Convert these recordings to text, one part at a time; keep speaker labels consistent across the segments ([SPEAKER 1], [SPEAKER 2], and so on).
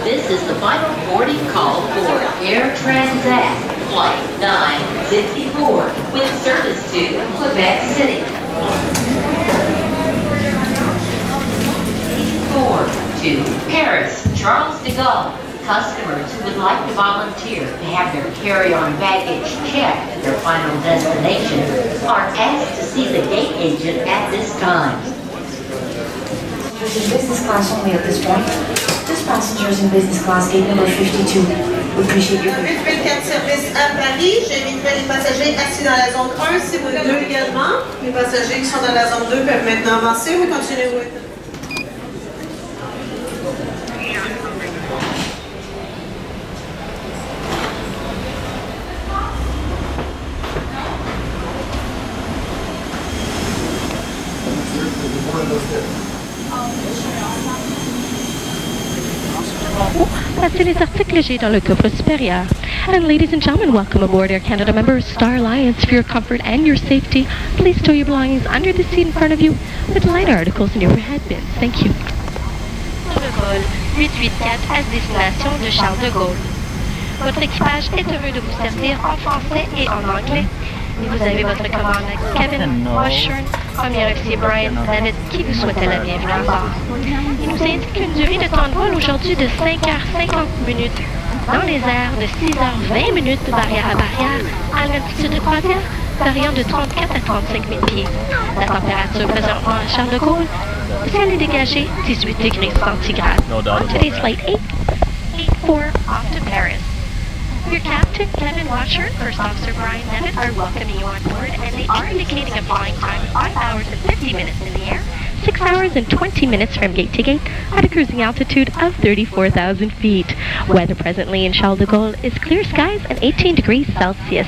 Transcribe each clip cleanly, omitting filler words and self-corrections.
[SPEAKER 1] This is the final boarding call for Air Transat Flight 954 with service to Quebec City. Forward to Paris, Charles de Gaulle. Customers who would like to volunteer to have their carry-on baggage checked at their final destination are asked to see the gate agent at this time.
[SPEAKER 2] In business class only at this point. Just passengers in business class, gate number 52. We appreciate your patience.
[SPEAKER 3] 824 service à Paris. J'inviterai les passagers assis dans la zone 1, si vous le 2 également. Les passagers qui sont dans la zone 2 peuvent maintenant avancer. Oui, continuez-vous.
[SPEAKER 4] Passez les articles légers dans le coffre supérieur. And ladies and gentlemen, welcome aboard Air Canada members, Star Alliance. For your comfort and your safety, please stow your belongings under the seat in front of you with light articles in your head bins. Thank you.
[SPEAKER 5] Le vol 884 à destination de Charles de Gaulle. Votre équipage est heureux de vous servir en français et en anglais. Vous avez votre commande cabine Washburn, premier officier Brian David qui vous souhaitait la bienvenue à bord. Il nous indique une durée de temps de vol aujourd'hui de 5h50 dans les airs de 6h20 barrière à barrière à l'altitude de croisière variant de 34 à 35 000 pieds. La température présentement à Charles de Gaulle, le ciel est dégagé 18 degrés centigrades. On today's flight 884 off to Paris. Your captain, Kevin Watcher, First Officer Brian Nevitt are welcoming you on board, and they are indicating a flying time of 5 hours and 50 minutes in the air,
[SPEAKER 4] 6 hours and 20 minutes from gate to gate at a cruising altitude of 34,000 feet. Weather presently in Charles de Gaulle is clear skies and 18 degrees Celsius.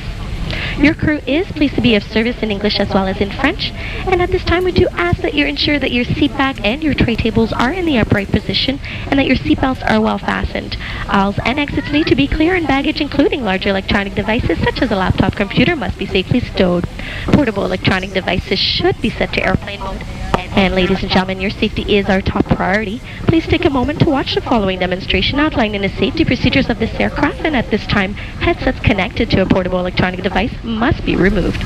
[SPEAKER 4] Your crew is pleased to be of service in English as well as in French, and at this time we do ask that you ensure that your seat back and your tray tables are in the upright position and that your seat belts are well fastened. Aisles and exits need to be clear, and baggage including larger electronic devices such as a laptop computer must be safely stowed. Portable electronic devices should be set to airplane mode. And ladies and gentlemen, your safety is our top priority. Please take a moment to watch the following demonstration outlining the safety procedures of this aircraft, and at this time, headsets connected to a portable electronic device must be removed.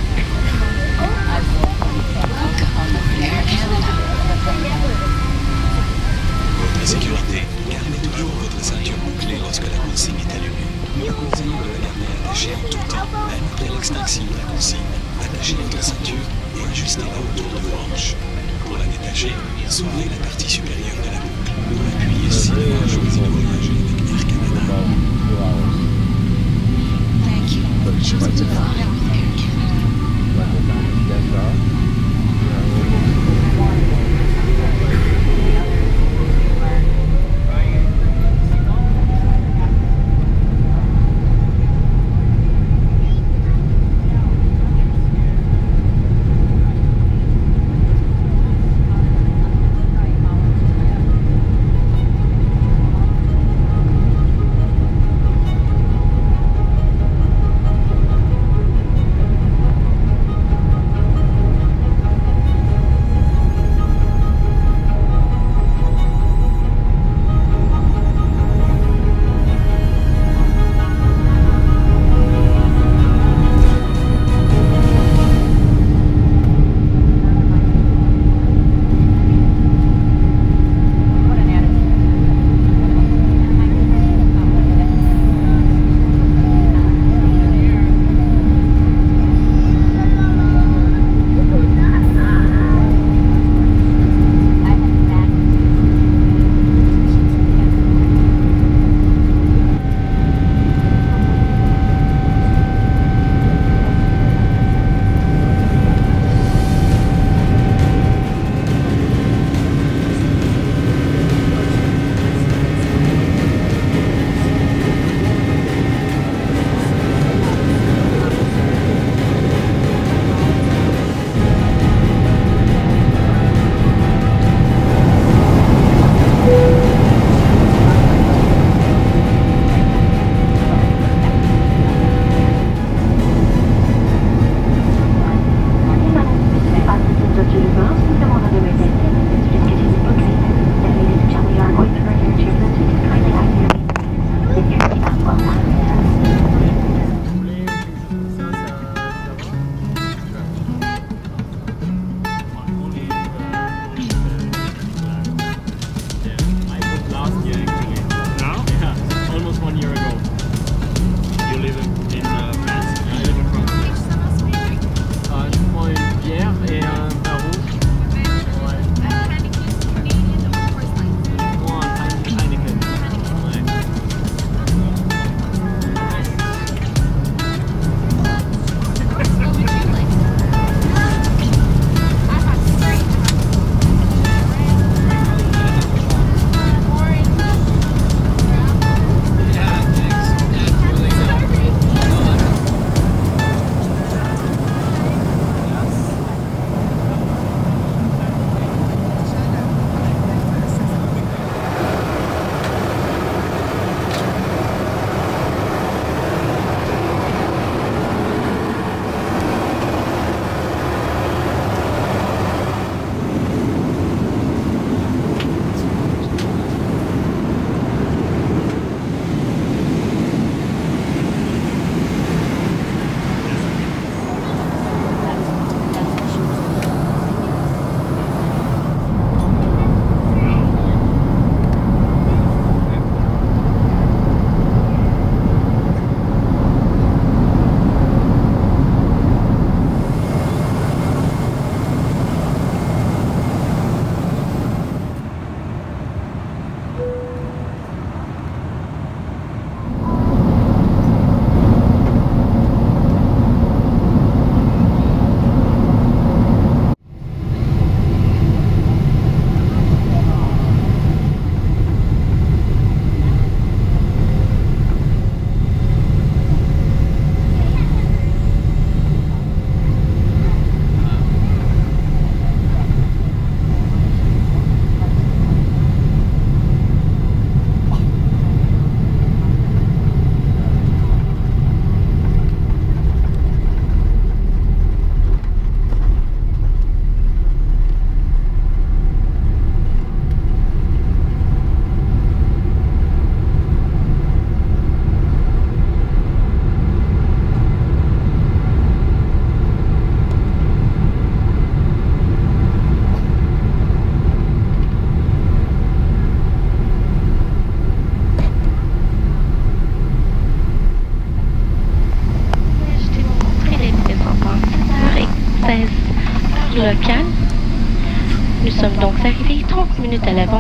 [SPEAKER 6] Votre sécurité, gardez toujours votre ceinture bouclée lorsque la consigne est allumée. Nous vous conseillons de la garder attachée en tout temps, même après l'extinction de la consigne. Attachez avec la ceinture et ajustez-la autour de vos hanches. Pour la détacher, ouvrez la partie supérieure de la boucle. Appuyez si vous avez choisi de voyager avec Air Canada.
[SPEAKER 7] Thank you for choosing to fly with Air Canada.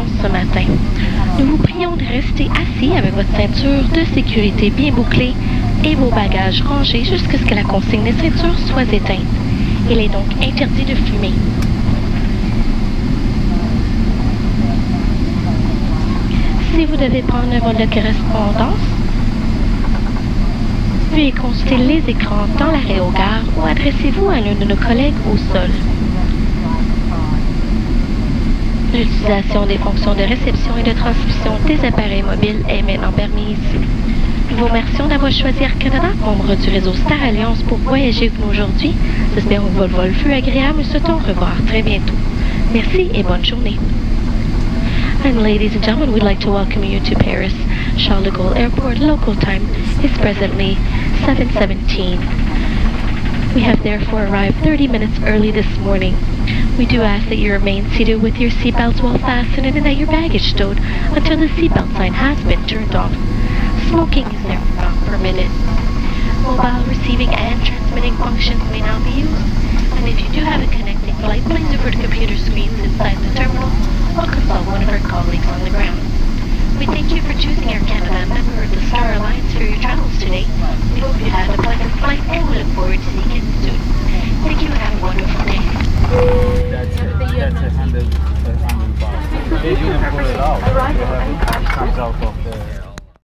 [SPEAKER 4] turbulence ce matin. Nous vous prions de rester assis avec votre ceinture de sécurité bien bouclée et vos bagages rangés jusqu'à ce que la consigne des ceintures soit éteinte. Il est donc interdit de fumer. Si vous devez prendre un vol de correspondance, veuillez consulter les écrans dans l'arrêt aux gares ou adressez-vous à l'un de nos collègues au sol. L'utilisation des fonctions de réception et de transmission des appareils mobiles est maintenant permise. Nous vous remercions d'avoir choisi Air Canada, membre du réseau Star Alliance, pour voyager avec nous aujourd'hui. Nous espérons que votre vol fut agréable et nous souhaitons revoir très bientôt. Merci et bonne journée. And ladies and gentlemen, we'd like to welcome you to Paris. Charles de Gaulle Airport local time is presently 7:17. We have therefore arrived 30 minutes early this morning. We do ask that you remain seated with your seatbelts well fastened and that your baggage stowed until the seatbelt sign has been turned off. Smoking is therefore not permitted. Mobile receiving and transmitting functions may not be used, and if you do have a connecting flight, please refer to computer screens inside the terminal or consult one of our colleagues on the ground. We thank you for choosing Air Canada, member of the Star Alliance, for your travels today. We hope you had a pleasant flight and we look forward to seeing you soon. Thank you and have a wonderful day.
[SPEAKER 8] That's a handle bar. They didn't pull it out. It comes out of